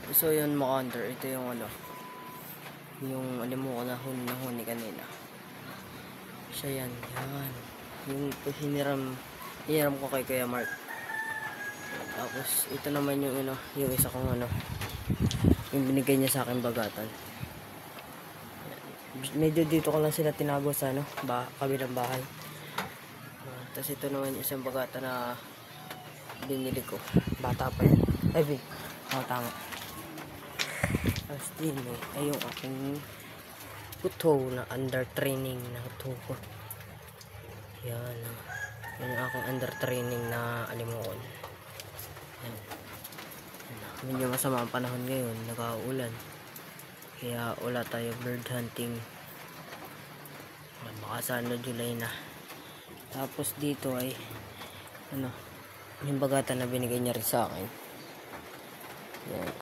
So yun mga hunter, ito yung ano, yung alam mo ko na huni kanina. Siya yan, yan. Yung hiniram ko kay Kuya Mark. Tapos ito naman yung ano, yung isa kong ano, yung binigay niya sa akin bagatan. Medyo dito ko lang sila tinago sa ano, kabilang bahay. Tapos ito naman yung isang bagata na binili ko. Bata pa yan. Ay, tama. Tapos din ay yung aking puto na under training na tuko. Yan. Yan yung aking under training na alimokon. Yan. Medyo masama ang panahon ngayon. Nag-uulan. Kaya wala tayo bird hunting. Baka sana July na. Tapos dito ay ano, yung bagata na binigay niya rin sa akin. Yan.